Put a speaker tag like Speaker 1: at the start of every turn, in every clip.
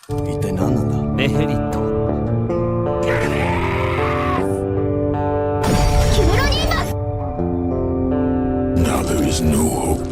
Speaker 1: 一体何なんだ。
Speaker 2: メヘリット。
Speaker 3: キメラリーマス。
Speaker 1: Now there is no hope.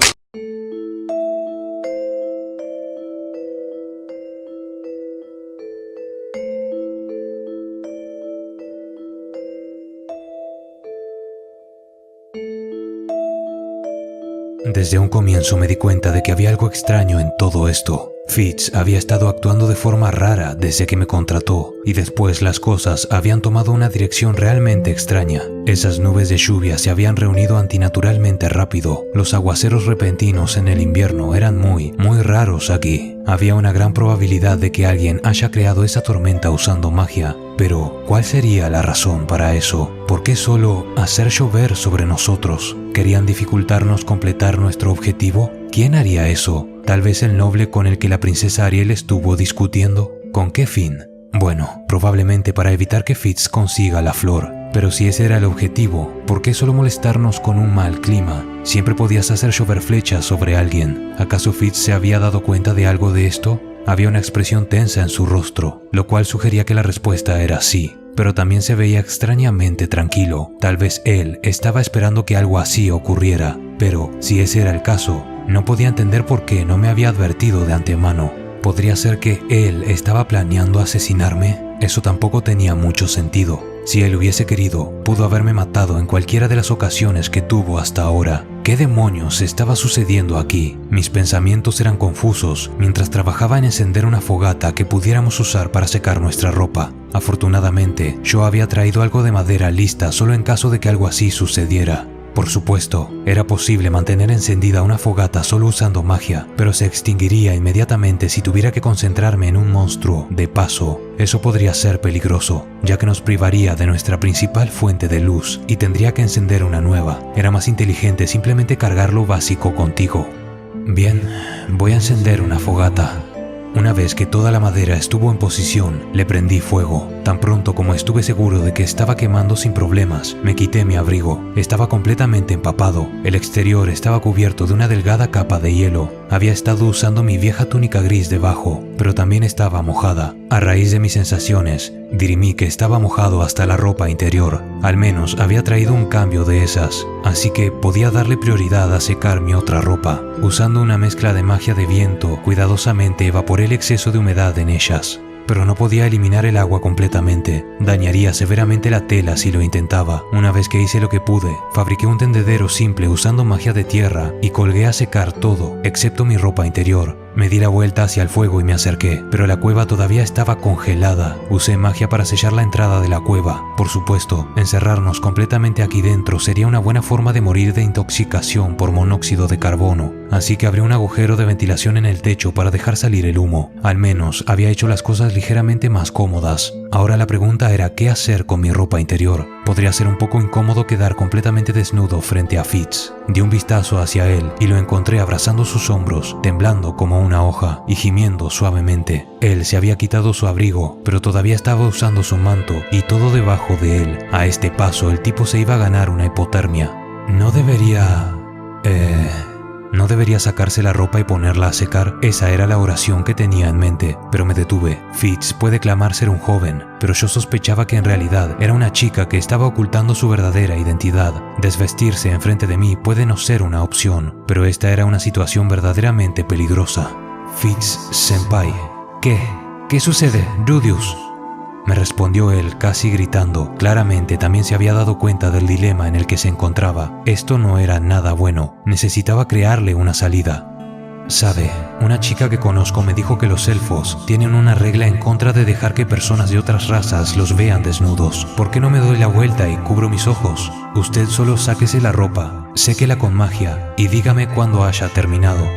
Speaker 4: Desde un comienzo me di cuenta de que había algo extraño en todo esto. Fitz había estado actuando de forma rara desde que me contrató, y después las cosas habían tomado una dirección realmente extraña. Esas nubes de lluvia se habían reunido antinaturalmente rápido. Los aguaceros repentinos en el invierno eran muy raros aquí. Había una gran probabilidad de que alguien haya creado esa tormenta usando magia. Pero, ¿cuál sería la razón para eso? ¿Por qué solo hacer llover sobre nosotros? ¿Querían dificultarnos completar nuestro objetivo? ¿Quién haría eso? ¿Tal vez el noble con el que la princesa Ariel estuvo discutiendo? ¿Con qué fin? Bueno, probablemente para evitar que Fitz consiga la flor. Pero si ese era el objetivo, ¿por qué solo molestarnos con un mal clima? Siempre podías hacer llover flechas sobre alguien. ¿Acaso Fitz se había dado cuenta de algo de esto? Había una expresión tensa en su rostro, lo cual sugería que la respuesta era sí. Pero también se veía extrañamente tranquilo. Tal vez él estaba esperando que algo así ocurriera. Pero, si ese era el caso, no podía entender por qué no me había advertido de antemano. ¿Podría ser que él estaba planeando asesinarme? Eso tampoco tenía mucho sentido. Si él hubiese querido, pudo haberme matado en cualquiera de las ocasiones que tuvo hasta ahora. ¿Qué demonios estaba sucediendo aquí? Mis pensamientos eran confusos mientras trabajaba en encender una fogata que pudiéramos usar para secar nuestra ropa. Afortunadamente, yo había traído algo de madera lista solo en caso de que algo así sucediera. Por supuesto, era posible mantener encendida una fogata solo usando magia, pero se extinguiría inmediatamente si tuviera que concentrarme en un monstruo. De paso, eso podría ser peligroso, ya que nos privaría de nuestra principal fuente de luz y tendría que encender una nueva. Era más inteligente simplemente cargar lo básico contigo. Bien, voy a encender una fogata. Una vez que toda la madera estuvo en posición, le prendí fuego. Tan pronto como estuve seguro de que estaba quemando sin problemas, me quité mi abrigo. Estaba completamente empapado. El exterior estaba cubierto de una delgada capa de hielo. Había estado usando mi vieja túnica gris debajo, pero también estaba mojada. A raíz de mis sensaciones, dirimí que estaba mojado hasta la ropa interior. Al menos había traído un cambio de esas, así que podía darle prioridad a secar mi otra ropa. Usando una mezcla de magia de viento, cuidadosamente evaporé el exceso de humedad en ellas. Pero no podía eliminar el agua completamente. Dañaría severamente la tela si lo intentaba. Una vez que hice lo que pude, fabriqué un tendedero simple usando magia de tierra y colgué a secar todo, excepto mi ropa interior. Me di la vuelta hacia el fuego y me acerqué, pero la cueva todavía estaba congelada. Usé magia para sellar la entrada de la cueva. Por supuesto, encerrarnos completamente aquí dentro sería una buena forma de morir de intoxicación por monóxido de carbono. Así que abrí un agujero de ventilación en el techo para dejar salir el humo. Al menos había hecho las cosas ligeramente más cómodas. Ahora la pregunta era qué hacer con mi ropa interior. Podría ser un poco incómodo quedar completamente desnudo frente a Fitz. Di un vistazo hacia él y lo encontré abrazando sus hombros, temblando como una hoja y gimiendo suavemente. Él se había quitado su abrigo, pero todavía estaba usando su manto y todo debajo de él. A este paso el tipo se iba a ganar una hipotermia. No debería sacarse la ropa y ponerla a secar. Esa era la oración que tenía en mente, pero me detuve. Fitz puede clamar ser un joven, pero yo sospechaba que en realidad era una chica que estaba ocultando su verdadera identidad. Desvestirse enfrente de mí puede no ser una opción, pero esta era una situación verdaderamente peligrosa. Fitz-senpai, ¿Qué sucede, Rudius? Me respondió él casi gritando. Claramente también se había dado cuenta del dilema en el que se encontraba. Esto no era nada bueno. Necesitaba crearle una salida. Sabe, una chica que conozco me dijo que los elfos tienen una regla en contra de dejar que personas de otras razas los vean desnudos. ¿Por qué no me doy la vuelta y cubro mis ojos? Usted solo sáquese la ropa, séquela con magia y dígame cuándo haya terminado.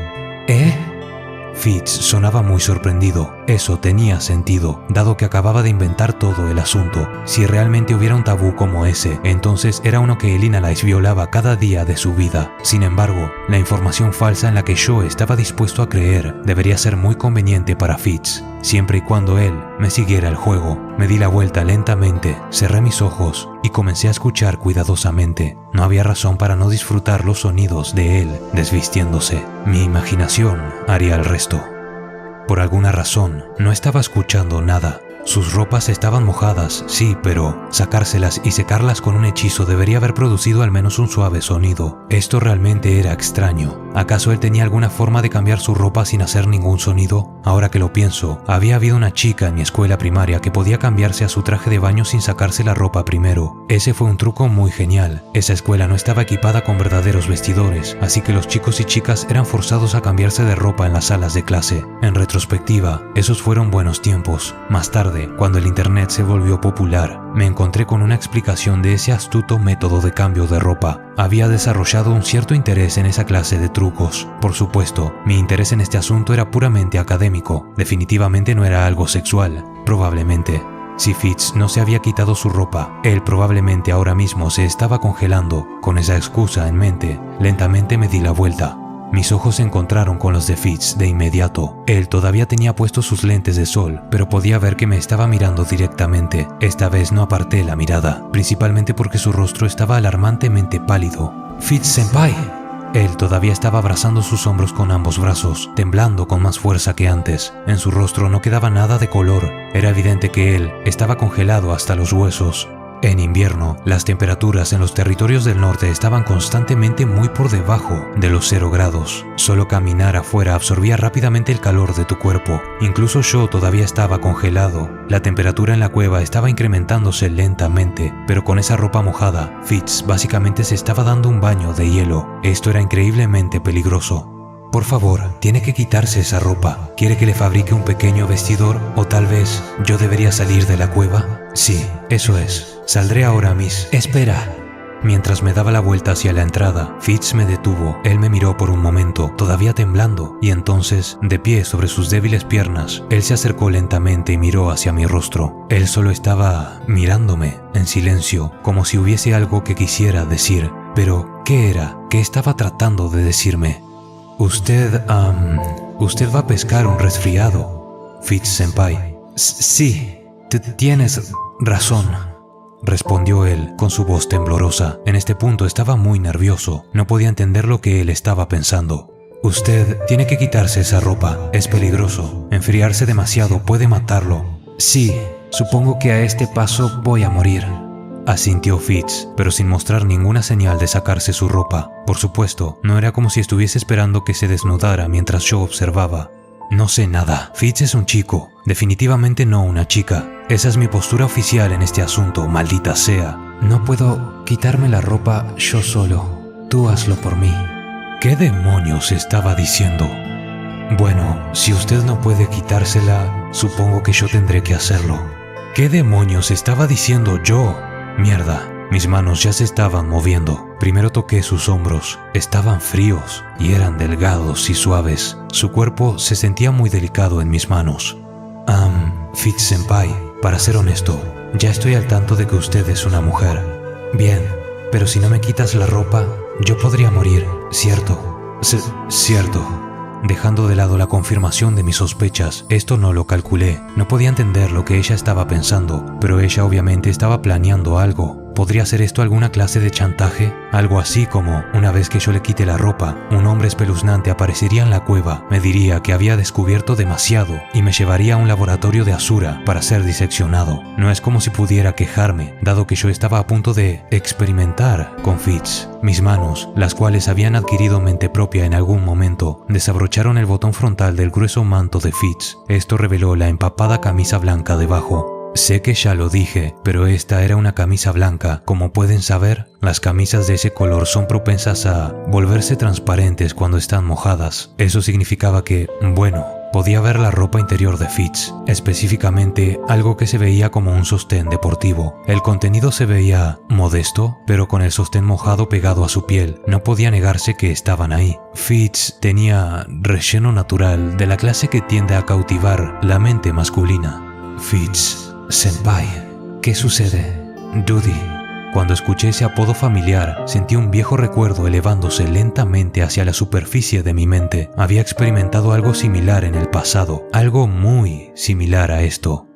Speaker 4: Fitz sonaba muy sorprendido. Eso tenía sentido, dado que acababa de inventar todo el asunto. Si realmente hubiera un tabú como ese, entonces era uno que Elina Lais violaba cada día de su vida. Sin embargo, la información falsa en la que yo estaba dispuesto a creer debería ser muy conveniente para Fitz, siempre y cuando él me siguiera el juego. Me di la vuelta lentamente, cerré mis ojos y comencé a escuchar cuidadosamente. No había razón para no disfrutar los sonidos de él desvistiéndose. Mi imaginación haría el resto. Por alguna razón, no estaba escuchando nada. Sus ropas estaban mojadas, sí, pero sacárselas y secarlas con un hechizo debería haber producido al menos un suave sonido. Esto realmente era extraño. ¿Acaso él tenía alguna forma de cambiar su ropa sin hacer ningún sonido? Ahora que lo pienso, había habido una chica en mi escuela primaria que podía cambiarse a su traje de baño sin sacarse la ropa primero. Ese fue un truco muy genial. Esa escuela no estaba equipada con verdaderos vestidores, así que los chicos y chicas eran forzados a cambiarse de ropa en las salas de clase. En retrospectiva, esos fueron buenos tiempos. Más tarde, cuando el internet se volvió popular, me encontré con una explicación de ese astuto método de cambio de ropa. Había desarrollado un cierto interés en esa clase de trucos. Por supuesto, mi interés en este asunto era puramente académico. Definitivamente no era algo sexual. Probablemente. Si Fitz no se había quitado su ropa, él probablemente ahora mismo se estaba congelando. Con esa excusa en mente, lentamente me di la vuelta. Mis ojos se encontraron con los de Fitz de inmediato. Él todavía tenía puestos sus lentes de sol, pero podía ver que me estaba mirando directamente. Esta vez no aparté la mirada, principalmente porque su rostro estaba alarmantemente pálido. «Fitz-senpai». Él todavía estaba abrazando sus hombros con ambos brazos, temblando con más fuerza que antes. En su rostro no quedaba nada de color. Era evidente que él estaba congelado hasta los huesos. En invierno, las temperaturas en los territorios del norte estaban constantemente muy por debajo de los 0 grados. Solo caminar afuera absorbía rápidamente el calor de tu cuerpo. Incluso yo todavía estaba congelado. La temperatura en la cueva estaba incrementándose lentamente, pero con esa ropa mojada, Fitz básicamente se estaba dando un baño de hielo. Esto era increíblemente peligroso. Por favor, tiene que quitarse esa ropa. ¿Quiere que le fabrique un pequeño vestidor? ¿O tal vez yo debería salir de la cueva? Sí, eso es. Saldré ahora, Miss. Espera. Mientras me daba la vuelta hacia la entrada, Fitz me detuvo. Él me miró por un momento, todavía temblando, y entonces, de pie sobre sus débiles piernas, él se acercó lentamente y miró hacia mi rostro. Él solo estaba mirándome, en silencio, como si hubiese algo que quisiera decir. Pero, ¿qué era? ¿Qué estaba tratando de decirme? Usted va a pescar un resfriado, Fitz-senpai. Sí, tienes razón, respondió él con su voz temblorosa. En este punto estaba muy nervioso. No podía entender lo que él estaba pensando. Usted tiene que quitarse esa ropa. Es peligroso. Enfriarse demasiado puede matarlo. Sí, supongo que a este paso voy a morir, asintió Fitz, pero sin mostrar ninguna señal de sacarse su ropa. Por supuesto, no era como si estuviese esperando que se desnudara mientras yo observaba. No sé nada. Fitz es un chico, definitivamente no una chica. Esa es mi postura oficial en este asunto, maldita sea. No puedo quitarme la ropa yo solo. Tú hazlo por mí. ¿Qué demonios estaba diciendo? Bueno, si usted no puede quitársela, supongo que yo tendré que hacerlo. ¿Qué demonios estaba diciendo yo? Mierda, mis manos ya se estaban moviendo. Primero toqué sus hombros. Estaban fríos y eran delgados y suaves. Su cuerpo se sentía muy delicado en mis manos. Fitz-senpai, para ser honesto, ya estoy al tanto de que usted es una mujer. Bien, pero si no me quitas la ropa, yo podría morir, ¿cierto? Cierto. Dejando de lado la confirmación de mis sospechas, esto no lo calculé. No podía entender lo que ella estaba pensando, pero ella obviamente estaba planeando algo. ¿Podría ser esto alguna clase de chantaje? Algo así como, una vez que yo le quite la ropa, un hombre espeluznante aparecería en la cueva, me diría que había descubierto demasiado y me llevaría a un laboratorio de Asura para ser diseccionado. No es como si pudiera quejarme, dado que yo estaba a punto de experimentar con Fitz. Mis manos, las cuales habían adquirido mente propia en algún momento, desabrocharon el botón frontal del grueso manto de Fitz. Esto reveló la empapada camisa blanca debajo. Sé que ya lo dije, pero esta era una camisa blanca. Como pueden saber, las camisas de ese color son propensas a volverse transparentes cuando están mojadas. Eso significaba que, bueno, podía ver la ropa interior de Fitz, específicamente algo que se veía como un sostén deportivo. El contenido se veía modesto, pero con el sostén mojado pegado a su piel. No podía negarse que estaban ahí. Fitz tenía relleno natural de la clase que tiende a cautivar la mente masculina. Fitz-senpai, ¿qué sucede? Dudy. Cuando escuché ese apodo familiar, sentí un viejo recuerdo elevándose lentamente hacia la superficie de mi mente. Había experimentado algo similar en el pasado, algo muy similar a esto.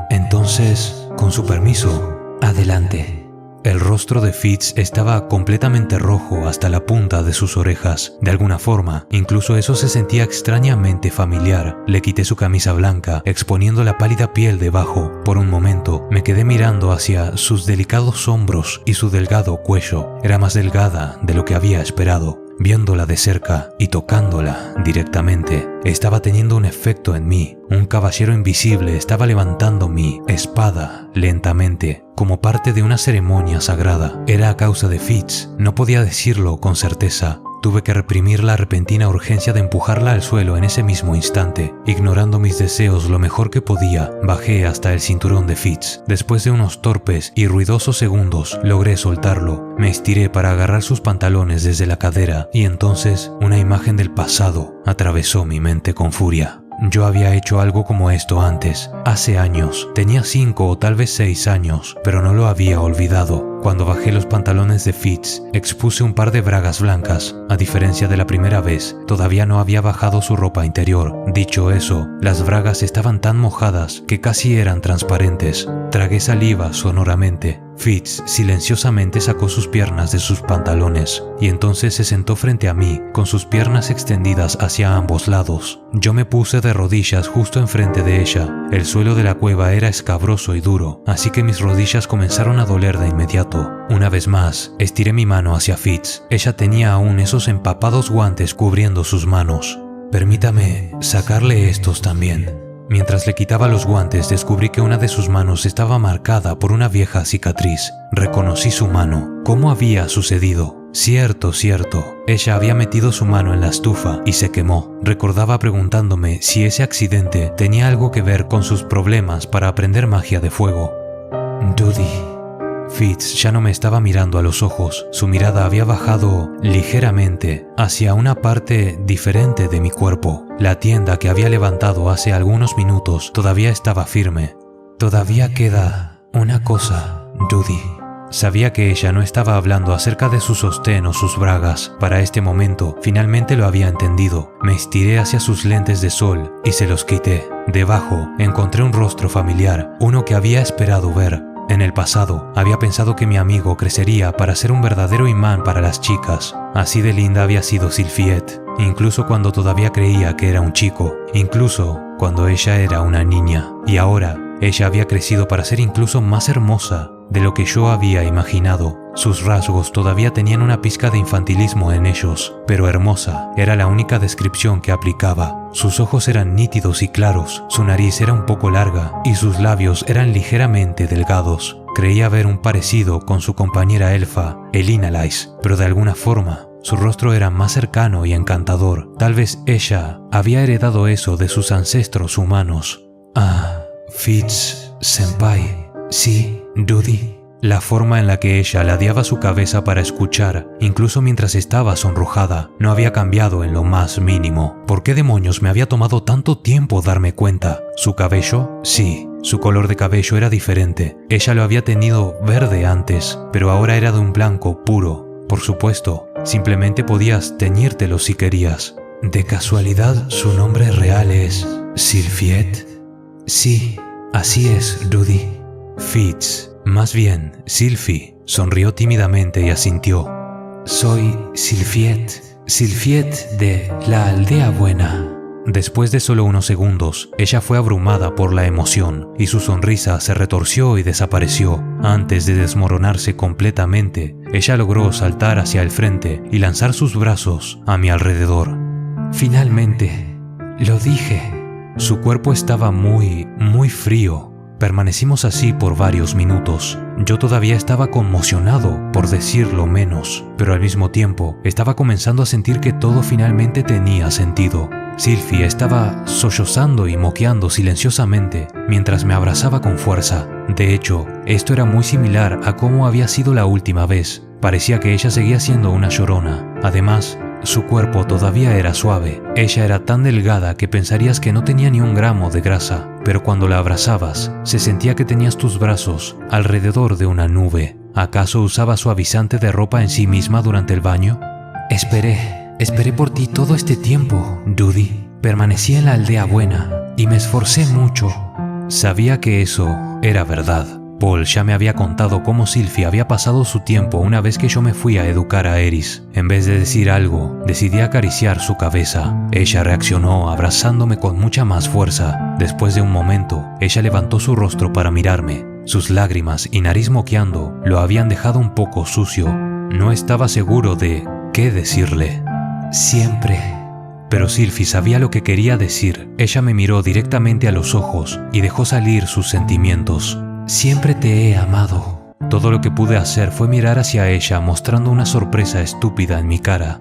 Speaker 4: Entonces, con su permiso, adelante. El rostro de Fitz estaba completamente rojo hasta la punta de sus orejas. De alguna forma, incluso eso se sentía extrañamente familiar. Le quité su camisa blanca, exponiendo la pálida piel debajo. Por un momento, me quedé mirando hacia sus delicados hombros y su delgado cuello. Era más delgada de lo que había esperado. Viéndola de cerca y tocándola directamente, estaba teniendo un efecto en mí. Un caballero invisible estaba levantando mi espada lentamente, como parte de una ceremonia sagrada. Era a causa de Fitz, no podía decirlo con certeza. Tuve que reprimir la repentina urgencia de empujarla al suelo en ese mismo instante. Ignorando mis deseos lo mejor que podía, bajé hasta el cinturón de Fitz. Después de unos torpes y ruidosos segundos, logré soltarlo. Me estiré para agarrar sus pantalones desde la cadera y entonces una imagen del pasado atravesó mi mente con furia. Yo había hecho algo como esto antes, hace años. Tenía 5 o tal vez 6 años, pero no lo había olvidado. Cuando bajé los pantalones de Fitz, expuse un par de bragas blancas. A diferencia de la primera vez, todavía no había bajado su ropa interior. Dicho eso, las bragas estaban tan mojadas que casi eran transparentes. Tragué saliva sonoramente. Fitz silenciosamente sacó sus piernas de sus pantalones y entonces se sentó frente a mí con sus piernas extendidas hacia ambos lados. Yo me puse de rodillas justo enfrente de ella. El suelo de la cueva era escabroso y duro, así que mis rodillas comenzaron a doler de inmediato. Una vez más, estiré mi mano hacia Fitz. Ella tenía aún esos empapados guantes cubriendo sus manos. Permítame sacarle estos también. Mientras le quitaba los guantes, descubrí que una de sus manos estaba marcada por una vieja cicatriz. Reconocí su mano. ¿Cómo había sucedido? Cierto. Ella había metido su mano en la estufa y se quemó. Recordaba preguntándome si ese accidente tenía algo que ver con sus problemas para aprender magia de fuego. Dudy. Fitz ya no me estaba mirando a los ojos. Su mirada había bajado ligeramente hacia una parte diferente de mi cuerpo. La tienda que había levantado hace algunos minutos todavía estaba firme. Todavía queda una cosa, Dudy. Sabía que ella no estaba hablando acerca de su sostén o sus bragas. Para este momento, finalmente lo había entendido. Me estiré hacia sus lentes de sol y se los quité. Debajo, encontré un rostro familiar, uno que había esperado ver. En el pasado, había pensado que mi amigo crecería para ser un verdadero imán para las chicas. Así de linda había sido Sylphiette, incluso cuando todavía creía que era un chico, incluso cuando ella era una niña. Y ahora, ella había crecido para ser incluso más hermosa de lo que yo había imaginado. Sus rasgos todavía tenían una pizca de infantilismo en ellos, pero hermosa era la única descripción que aplicaba. Sus ojos eran nítidos y claros, su nariz era un poco larga y sus labios eran ligeramente delgados. Creía ver un parecido con su compañera elfa, Elinalais, pero de alguna forma su rostro era más cercano y encantador. Tal vez ella había heredado eso de sus ancestros humanos. Ah, Fitz-senpai. Sí, Dudy. La forma en la que ella ladeaba su cabeza para escuchar, incluso mientras estaba sonrojada, no había cambiado en lo más mínimo. ¿Por qué demonios me había tomado tanto tiempo darme cuenta? ¿Su cabello? Sí, su color de cabello era diferente. Ella lo había tenido verde antes, pero ahora era de un blanco puro. Por supuesto, simplemente podías teñírtelo si querías. ¿De casualidad su nombre real es Sylphiette? Sí, así es, Dudy. Fitz, más bien, Sylphie, sonrió tímidamente y asintió. Soy Sylphiette de la Aldea Buena. Después de solo unos segundos, ella fue abrumada por la emoción y su sonrisa se retorció y desapareció. Antes de desmoronarse completamente, ella logró saltar hacia el frente y lanzar sus brazos a mi alrededor. Finalmente, lo dije. Su cuerpo estaba muy frío. Permanecimos así por varios minutos. Yo todavía estaba conmocionado, por decirlo menos, pero al mismo tiempo estaba comenzando a sentir que todo finalmente tenía sentido. Sylphie estaba sollozando y moqueando silenciosamente mientras me abrazaba con fuerza. De hecho, esto era muy similar a cómo había sido la última vez. Parecía que ella seguía siendo una llorona. Además, su cuerpo todavía era suave. Ella era tan delgada que pensarías que no tenía ni un gramo de grasa, pero cuando la abrazabas, se sentía que tenías tus brazos alrededor de una nube. ¿Acaso usaba suavizante de ropa en sí misma durante el baño? Esperé por ti todo este tiempo, Dudy. Permanecí en la Aldea Buena y me esforcé mucho. Sabía que eso era verdad. Paul ya me había contado cómo Sylvie había pasado su tiempo una vez que yo me fui a educar a Eris. En vez de decir algo, decidí acariciar su cabeza. Ella reaccionó abrazándome con mucha más fuerza. Después de un momento, ella levantó su rostro para mirarme. Sus lágrimas y nariz moqueando lo habían dejado un poco sucio. No estaba seguro de qué decirle. Siempre. Pero Sylvie sabía lo que quería decir. Ella me miró directamente a los ojos y dejó salir sus sentimientos. Siempre te he amado. Todo lo que pude hacer fue mirar hacia ella mostrando una sorpresa estúpida en mi cara.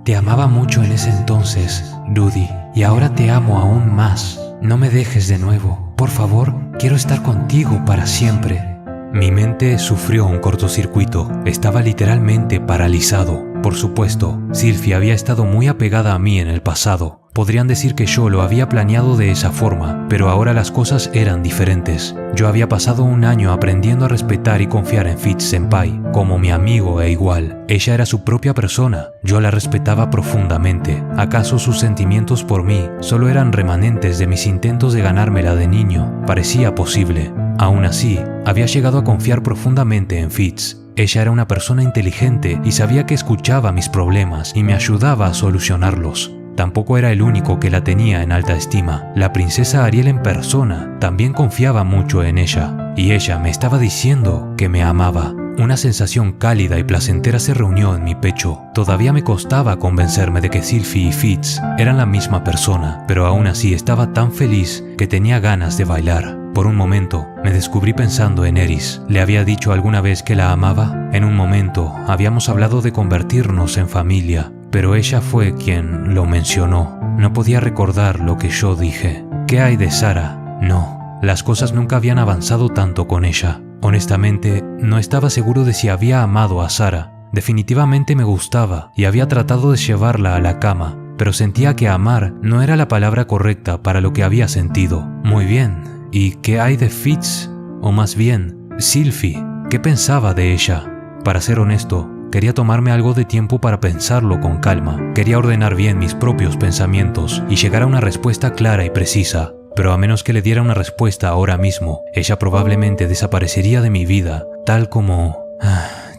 Speaker 4: Te amaba mucho en ese entonces, Rudy, y ahora te amo aún más. No me dejes de nuevo. Por favor, quiero estar contigo para siempre. Mi mente sufrió un cortocircuito. Estaba literalmente paralizado. Por supuesto, Sylvie había estado muy apegada a mí en el pasado. Podrían decir que yo lo había planeado de esa forma, pero ahora las cosas eran diferentes. Yo había pasado un año aprendiendo a respetar y confiar en Fitz-senpai como mi amigo e igual. Ella era su propia persona, yo la respetaba profundamente. ¿Acaso sus sentimientos por mí solo eran remanentes de mis intentos de ganármela de niño? Parecía posible. Aún así, había llegado a confiar profundamente en Fitz. Ella era una persona inteligente y sabía que escuchaba mis problemas y me ayudaba a solucionarlos. Tampoco era el único que la tenía en alta estima. La princesa Ariel en persona también confiaba mucho en ella, y ella me estaba diciendo que me amaba. Una sensación cálida y placentera se reunió en mi pecho. Todavía me costaba convencerme de que Sylvie y Fitz eran la misma persona, pero aún así estaba tan feliz que tenía ganas de bailar. Por un momento, me descubrí pensando en Eris. ¿Le había dicho alguna vez que la amaba? En un momento, habíamos hablado de convertirnos en familia, pero ella fue quien lo mencionó. No podía recordar lo que yo dije. ¿Qué hay de Sara? No, las cosas nunca habían avanzado tanto con ella. Honestamente, no estaba seguro de si había amado a Sara. Definitivamente me gustaba y había tratado de llevarla a la cama, pero sentía que amar no era la palabra correcta para lo que había sentido. Muy bien. ¿Y qué hay de Fitz? O más bien, Sylvie, ¿qué pensaba de ella? Para ser honesto, quería tomarme algo de tiempo para pensarlo con calma. Quería ordenar bien mis propios pensamientos y llegar a una respuesta clara y precisa. Pero a menos que le diera una respuesta ahora mismo, ella probablemente desaparecería de mi vida, tal como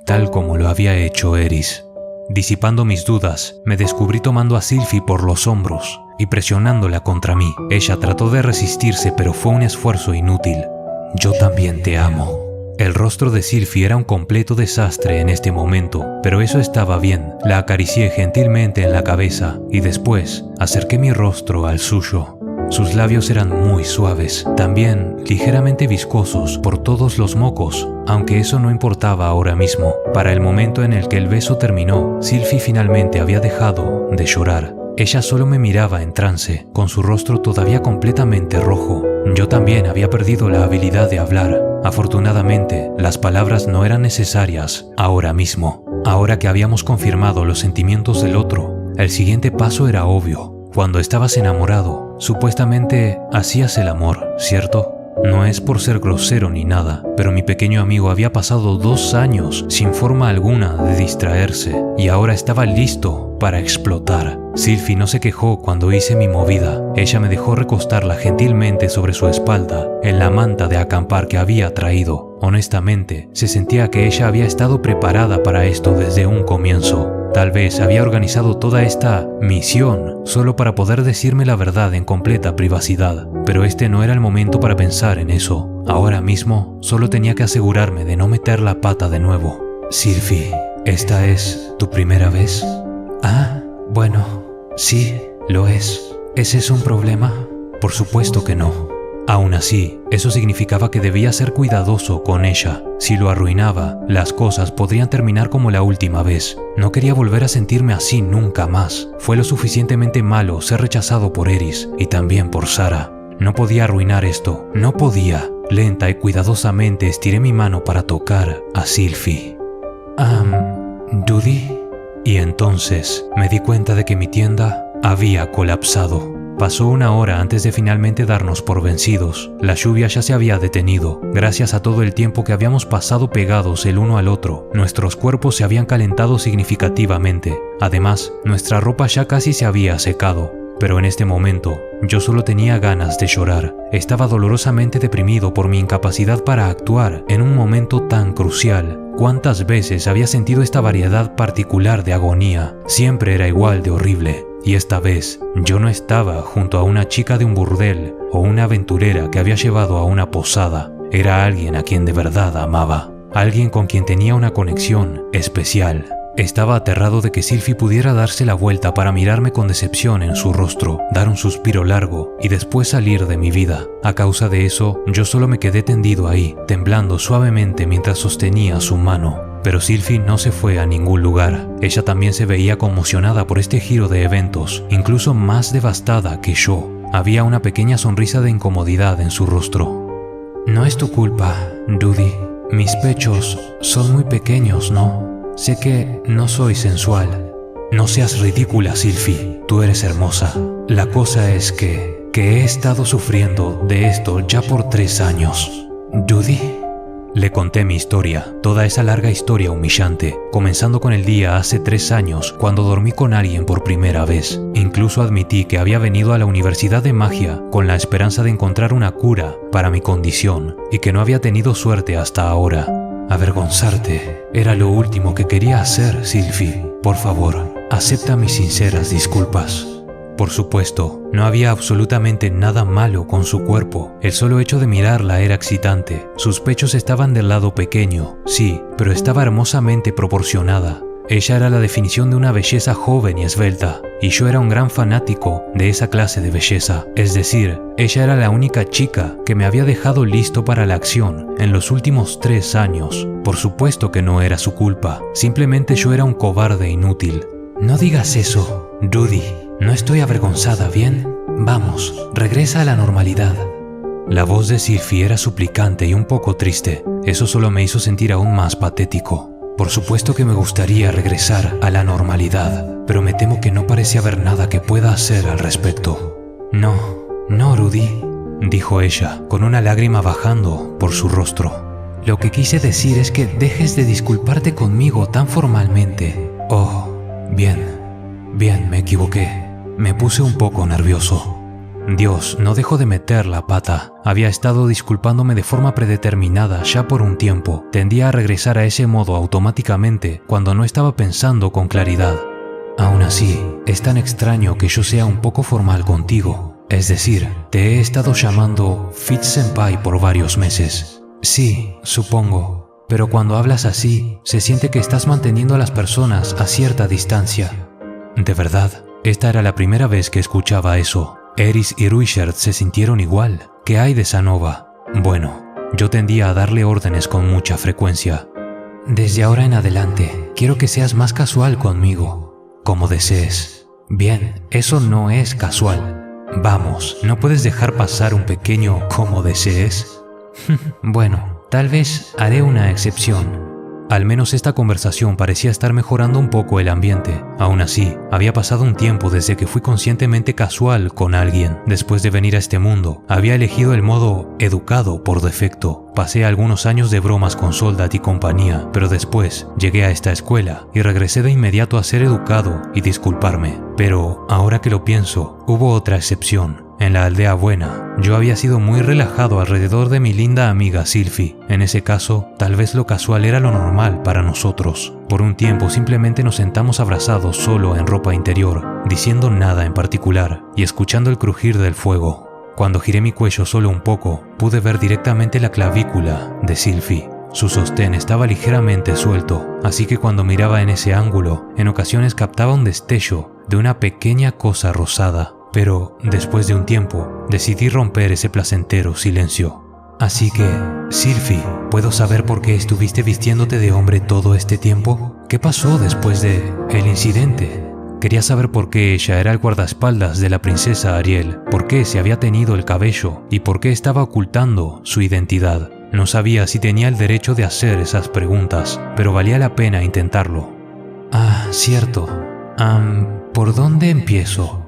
Speaker 4: lo había hecho Eris. Disipando mis dudas, me descubrí tomando a Sylvie por los hombros y presionándola contra mí. Ella trató de resistirse, pero fue un esfuerzo inútil. Yo también te amo. El rostro de Sylvie era un completo desastre en este momento, pero eso estaba bien. La acaricié gentilmente en la cabeza y después acerqué mi rostro al suyo. Sus labios eran muy suaves, también ligeramente viscosos por todos los mocos, aunque eso no importaba ahora mismo. Para el momento en el que el beso terminó, Sylvie finalmente había dejado de llorar. Ella solo me miraba en trance, con su rostro todavía completamente rojo. Yo también había perdido la habilidad de hablar. Afortunadamente, las palabras no eran necesarias ahora mismo. Ahora que habíamos confirmado los sentimientos del otro, el siguiente paso era obvio. Cuando estabas enamorado, supuestamente hacías el amor, ¿cierto? No es por ser grosero ni nada, pero mi pequeño amigo había pasado 2 años sin forma alguna de distraerse y ahora estaba listo para explotar. Sylvie no se quejó cuando hice mi movida. Ella me dejó recostarla gentilmente sobre su espalda en la manta de acampar que había traído. Honestamente, se sentía que ella había estado preparada para esto desde un comienzo. Tal vez había organizado toda esta misión solo para poder decirme la verdad en completa privacidad, pero este no era el momento para pensar en eso. Ahora mismo solo tenía que asegurarme de no meter la pata de nuevo. Sylvie, ¿esta es tu primera vez? Ah, bueno, sí, lo es. ¿Ese es un problema? Por supuesto que no. Aún así, eso significaba que debía ser cuidadoso con ella. Si lo arruinaba, las cosas podrían terminar como la última vez. No quería volver a sentirme así nunca más. Fue lo suficientemente malo ser rechazado por Eris y también por Sara. No podía arruinar esto, no podía. Lenta y cuidadosamente estiré mi mano para tocar a Sylvie. ¿Dudy? Y entonces me di cuenta de que mi tienda había colapsado. Pasó 1 hora antes de finalmente darnos por vencidos. La lluvia ya se había detenido. Gracias a todo el tiempo que habíamos pasado pegados el uno al otro, nuestros cuerpos se habían calentado significativamente. Además, nuestra ropa ya casi se había secado. pero en este momento yo solo tenía ganas de llorar. Estaba dolorosamente deprimido por mi incapacidad para actuar en un momento tan crucial. ¿Cuántas veces había sentido esta variedad particular de agonía? Siempre era igual de horrible. Y esta vez yo no estaba junto a una chica de un burdel o una aventurera que había llevado a una posada. Era alguien a quien de verdad amaba. Alguien con quien tenía una conexión especial. Estaba aterrado de que Sylphie pudiera darse la vuelta para mirarme con decepción en su rostro, dar un suspiro largo y después salir de mi vida. A causa de eso, yo solo me quedé tendido ahí, temblando suavemente mientras sostenía su mano. Pero Sylphie no se fue a ningún lugar. Ella también se veía conmocionada por este giro de eventos, incluso más devastada que yo. Había una pequeña sonrisa de incomodidad en su rostro. No es tu culpa, Rudy. Mis pechos son muy pequeños, ¿no? Sé que no soy sensual. No seas ridícula, Sylphie. Tú eres hermosa. La cosa es que he estado sufriendo de esto ya por 3 años. ¿Rudy? Le conté mi historia, toda esa larga historia humillante, comenzando con el día hace 3 años cuando dormí con alguien por primera vez. Incluso admití que había venido a la Universidad de Magia con la esperanza de encontrar una cura para mi condición y que no había tenido suerte hasta ahora. Avergonzarte era lo último que quería hacer, Sylphie. Por favor, acepta mis sinceras disculpas. Por supuesto, no había absolutamente nada malo con su cuerpo. El solo hecho de mirarla era excitante. Sus pechos estaban del lado pequeño, sí, pero estaba hermosamente proporcionada. Ella era la definición de una belleza joven y esbelta, y yo era un gran fanático de esa clase de belleza. Es decir, ella era la única chica que me había dejado listo para la acción en los últimos 3 años. Por supuesto que no era su culpa, simplemente yo era un cobarde inútil. No digas eso, Rudy. No estoy avergonzada, ¿bien? Vamos, regresa a la normalidad. La voz de Sylphie era suplicante y un poco triste. Eso solo me hizo sentir aún más patético. Por supuesto que me gustaría regresar a la normalidad, pero me temo que no parece haber nada que pueda hacer al respecto. No, Rudy, dijo ella, con una lágrima bajando por su rostro. Lo que quise decir es que dejes de disculparte conmigo tan formalmente. Oh, bien, me equivoqué. Me puse un poco nervioso. Dios, no dejó de meter la pata. Había estado disculpándome de forma predeterminada ya por un tiempo. Tendía a regresar a ese modo automáticamente cuando no estaba pensando con claridad. Aún así, es tan extraño que yo sea un poco formal contigo. Es decir, te he estado llamando Fitz-senpai por varios meses. Sí, supongo. Pero cuando hablas así, se siente que estás manteniendo a las personas a cierta distancia. De verdad, esta era la primera vez que escuchaba eso. Eris y Ruijerd se sintieron igual. ¿Qué hay de Sanova? Bueno, yo tendía a darle órdenes con mucha frecuencia. Desde ahora en adelante, quiero que seas más casual conmigo. Como desees. Bien, eso no es casual. Vamos, ¿no puedes dejar pasar un pequeño como desees? Bueno, tal vez haré una excepción. Al menos esta conversación parecía estar mejorando un poco el ambiente. Aún así, había pasado un tiempo desde que fui conscientemente casual con alguien. Después de venir a este mundo, había elegido el modo educado por defecto. Pasé algunos años de bromas con Soldat y compañía, pero después llegué a esta escuela y regresé de inmediato a ser educado y disculparme. Pero, ahora que lo pienso, hubo otra excepción. En la aldea buena, yo había sido muy relajado alrededor de mi linda amiga Sylphie. En ese caso, tal vez lo casual era lo normal para nosotros. Por un tiempo simplemente nos sentamos abrazados solo en ropa interior, diciendo nada en particular y escuchando el crujir del fuego. Cuando giré mi cuello solo un poco, pude ver directamente la clavícula de Sylphie. Su sostén estaba ligeramente suelto, así que cuando miraba en ese ángulo, en ocasiones captaba un destello de una pequeña cosa rosada. Pero, después de un tiempo, decidí romper ese placentero silencio. Así que, Sylphie, ¿puedo saber por qué estuviste vistiéndote de hombre todo este tiempo? ¿Qué pasó después de el incidente? Quería saber por qué ella era el guardaespaldas de la princesa Ariel, por qué se había teñido el cabello y por qué estaba ocultando su identidad. No sabía si tenía el derecho de hacer esas preguntas, pero valía la pena intentarlo. Ah, cierto. ¿Por dónde empiezo?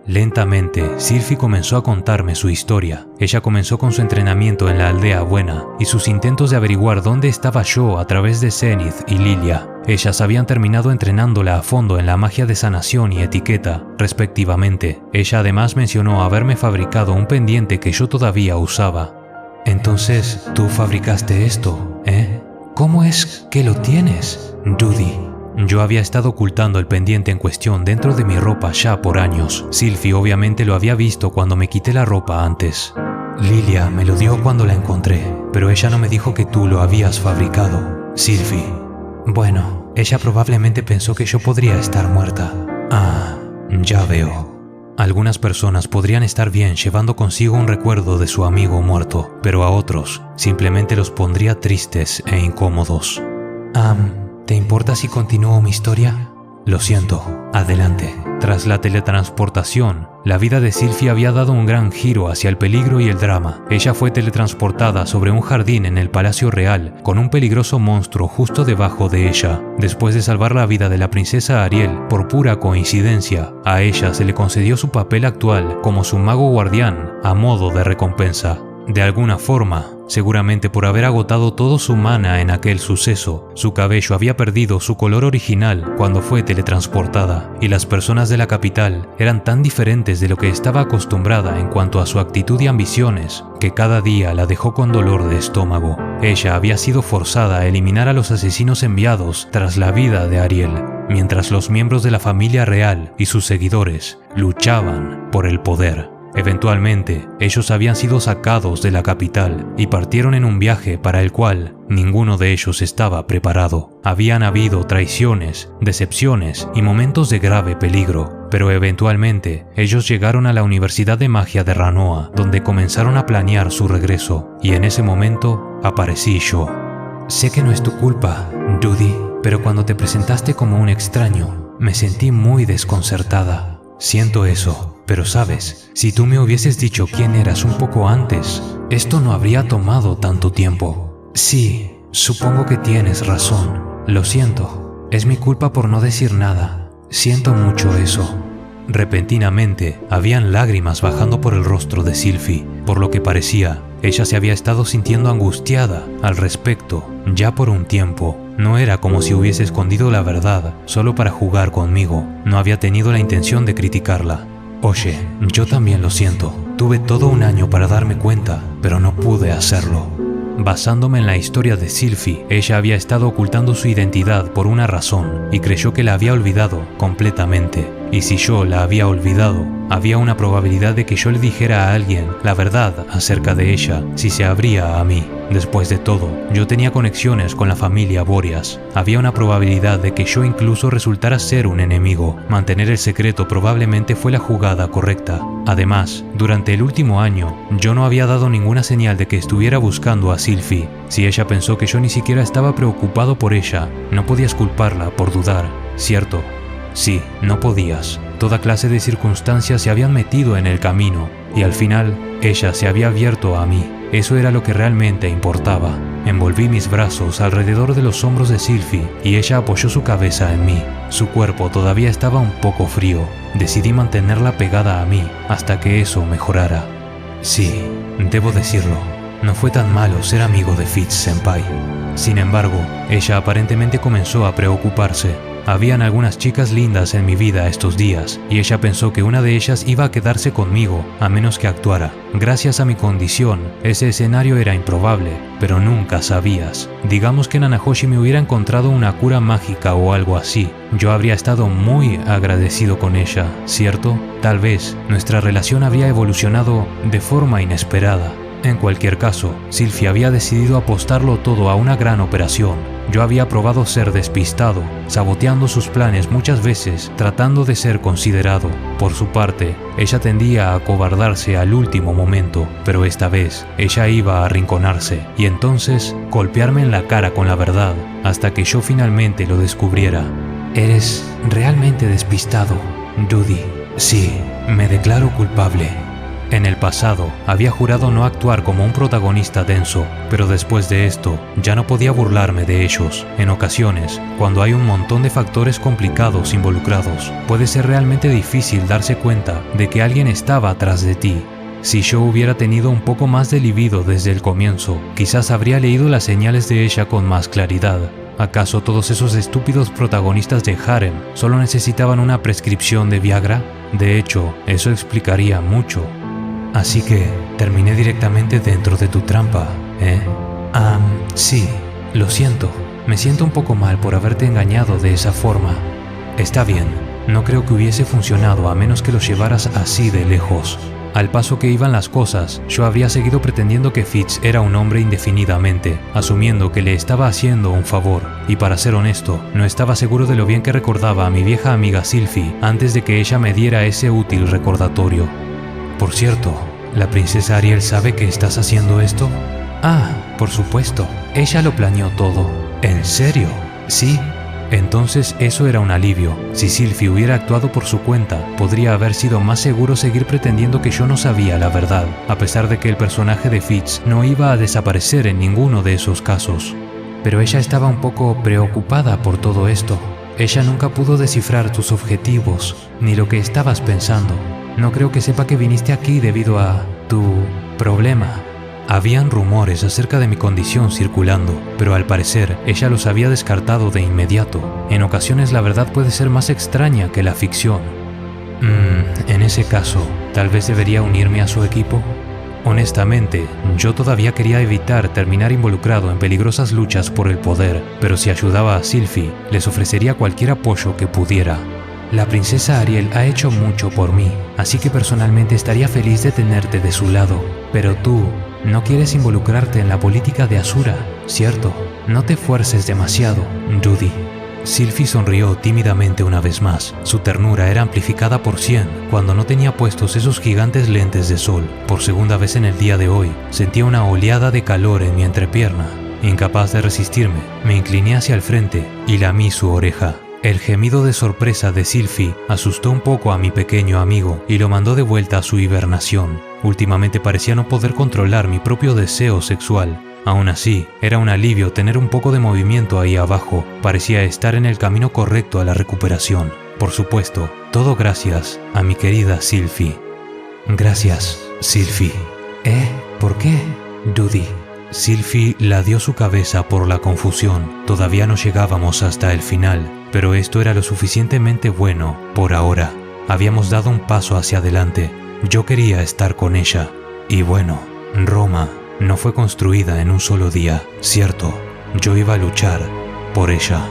Speaker 4: Lentamente, Sylvie comenzó a contarme su historia. Ella comenzó con su entrenamiento en la aldea buena y sus intentos de averiguar dónde estaba yo a través de Zenith y Lilia. Ellas habían terminado entrenándola a fondo en la magia de sanación y etiqueta, respectivamente. Ella además mencionó haberme fabricado un pendiente que yo todavía usaba. Entonces, ¿tú fabricaste esto, eh? ¿Cómo es que lo tienes, Judy? Yo había estado ocultando el pendiente en cuestión dentro de mi ropa ya por años. Sylvie obviamente lo había visto cuando me quité la ropa antes. Lilia me lo dio cuando la encontré, pero ella no me dijo que tú lo habías fabricado, Sylvie. Bueno, ella probablemente pensó que yo podría estar muerta. Ah, ya veo. Algunas personas podrían estar bien llevando consigo un recuerdo de su amigo muerto, pero a otros simplemente los pondría tristes e incómodos. ¿Te importa si continúo mi historia? Lo siento, adelante. Tras la teletransportación, la vida de Sylvie había dado un gran giro hacia el peligro y el drama. Ella fue teletransportada sobre un jardín en el Palacio Real, con un peligroso monstruo justo debajo de ella. Después de salvar la vida de la princesa Ariel, por pura coincidencia, a ella se le concedió su papel actual como su mago guardián, a modo de recompensa. De alguna forma, seguramente por haber agotado todo su mana en aquel suceso, su cabello había perdido su color original cuando fue teletransportada, y las personas de la capital eran tan diferentes de lo que estaba acostumbrada en cuanto a su actitud y ambiciones, que cada día la dejó con dolor de estómago. Ella había sido forzada a eliminar a los asesinos enviados tras la vida de Ariel, mientras los miembros de la familia real y sus seguidores luchaban por el poder. Eventualmente, ellos habían sido sacados de la capital y partieron en un viaje para el cual ninguno de ellos estaba preparado. Habían habido traiciones, decepciones y momentos de grave peligro, pero eventualmente ellos llegaron a la Universidad de Magia de Ranoa, donde comenzaron a planear su regreso, y en ese momento aparecí yo. Sé que no es tu culpa, Judy, pero cuando te presentaste como un extraño, me sentí muy desconcertada. Siento eso. Pero sabes, si tú me hubieses dicho quién eras un poco antes, esto no habría tomado tanto tiempo. Sí, supongo que tienes razón. Lo siento. Es mi culpa por no decir nada. Siento mucho eso. Repentinamente, habían lágrimas bajando por el rostro de Sylvie, por lo que parecía, ella se había estado sintiendo angustiada al respecto, ya por un tiempo. No era como si hubiese escondido la verdad solo para jugar conmigo. No había tenido la intención de criticarla. Oye, yo también lo siento. Tuve todo un año para darme cuenta, pero no pude hacerlo. Basándome en la historia de Sylvie, ella había estado ocultando su identidad por una razón y creyó que la había olvidado completamente. Y si yo la había olvidado, había una probabilidad de que yo le dijera a alguien la verdad acerca de ella si se abría a mí. Después de todo, yo tenía conexiones con la familia Boreas. Había una probabilidad de que yo incluso resultara ser un enemigo. Mantener el secreto probablemente fue la jugada correcta. Además, durante el último año, yo no había dado ninguna señal de que estuviera buscando a Sylvie. Si ella pensó que yo ni siquiera estaba preocupado por ella, no podías culparla por dudar, ¿cierto? Sí, no podías. Toda clase de circunstancias se habían metido en el camino, y al final, ella se había abierto a mí. Eso era lo que realmente importaba. Envolví mis brazos alrededor de los hombros de Sylvie y ella apoyó su cabeza en mí. Su cuerpo todavía estaba un poco frío. Decidí mantenerla pegada a mí hasta que eso mejorara. Sí, debo decirlo, no fue tan malo ser amigo de Fitz-senpai. Sin embargo, ella aparentemente comenzó a preocuparse. Habían algunas chicas lindas en mi vida estos días, y ella pensó que una de ellas iba a quedarse conmigo, a menos que actuara. Gracias a mi condición, ese escenario era improbable, pero nunca sabías. Digamos que Nanahoshi me hubiera encontrado una cura mágica o algo así. Yo habría estado muy agradecido con ella, ¿cierto? Tal vez nuestra relación habría evolucionado de forma inesperada. En cualquier caso, Sylvie había decidido apostarlo todo a una gran operación. Yo había probado ser despistado, saboteando sus planes muchas veces, tratando de ser considerado. Por su parte, ella tendía a acobardarse al último momento, pero esta vez, ella iba a arrinconarse, y entonces golpearme en la cara con la verdad, hasta que yo finalmente lo descubriera. Eres realmente despistado, Judy. Sí, me declaro culpable. En el pasado, había jurado no actuar como un protagonista denso, pero después de esto, ya no podía burlarme de ellos. En ocasiones, cuando hay un montón de factores complicados involucrados, puede ser realmente difícil darse cuenta de que alguien estaba atrás de ti. Si yo hubiera tenido un poco más de libido desde el comienzo, quizás habría leído las señales de ella con más claridad. ¿Acaso todos esos estúpidos protagonistas de harem solo necesitaban una prescripción de Viagra? De hecho, eso explicaría mucho. Así que terminé directamente dentro de tu trampa, ¿eh? Sí, lo siento. Me siento un poco mal por haberte engañado de esa forma. Está bien, no creo que hubiese funcionado a menos que los llevaras así de lejos. Al paso que iban las cosas, yo habría seguido pretendiendo que Fitz era un hombre indefinidamente, asumiendo que le estaba haciendo un favor, y para ser honesto, no estaba seguro de lo bien que recordaba a mi vieja amiga Sylphie antes de que ella me diera ese útil recordatorio. Por cierto, ¿la princesa Ariel sabe que estás haciendo esto? Por supuesto, ella lo planeó todo. ¿En serio? Sí. Entonces eso era un alivio. Si Sylphie hubiera actuado por su cuenta, podría haber sido más seguro seguir pretendiendo que yo no sabía la verdad, a pesar de que el personaje de Fitz no iba a desaparecer en ninguno de esos casos. Pero ella estaba un poco preocupada por todo esto. Ella nunca pudo descifrar tus objetivos, ni lo que estabas pensando. No creo que sepa que viniste aquí debido a tu problema. Habían rumores acerca de mi condición circulando, pero al parecer ella los había descartado de inmediato. En ocasiones la verdad puede ser más extraña que la ficción. En ese caso, ¿tal vez debería unirme a su equipo? Honestamente, yo todavía quería evitar terminar involucrado en peligrosas luchas por el poder, pero si ayudaba a Sylphie, les ofrecería cualquier apoyo que pudiera. La princesa Ariel ha hecho mucho por mí, así que personalmente estaría feliz de tenerte de su lado. Pero tú no quieres involucrarte en la política de Asura, ¿cierto? No te fuerces demasiado, Judy. Sylphie sonrió tímidamente una vez más. Su ternura era amplificada por 100 cuando no tenía puestos esos gigantes lentes de sol. Por segunda vez en el día de hoy, sentía una oleada de calor en mi entrepierna. Incapaz de resistirme, me incliné hacia el frente y lamí su oreja. El gemido de sorpresa de Sylphie asustó un poco a mi pequeño amigo y lo mandó de vuelta a su hibernación. Últimamente parecía no poder controlar mi propio deseo sexual. Aún así, era un alivio tener un poco de movimiento ahí abajo. Parecía estar en el camino correcto a la recuperación. Por supuesto, todo gracias a mi querida Sylphie. Gracias, Sylphie. ¿Por qué, Judy? Sylphie ladeó su cabeza por la confusión. Todavía no llegábamos hasta el final, pero esto era lo suficientemente bueno por ahora. Habíamos dado un paso hacia adelante. Yo quería estar con ella. Y bueno, Roma no fue construida en un solo día, ¿cierto? Yo iba a luchar por ella.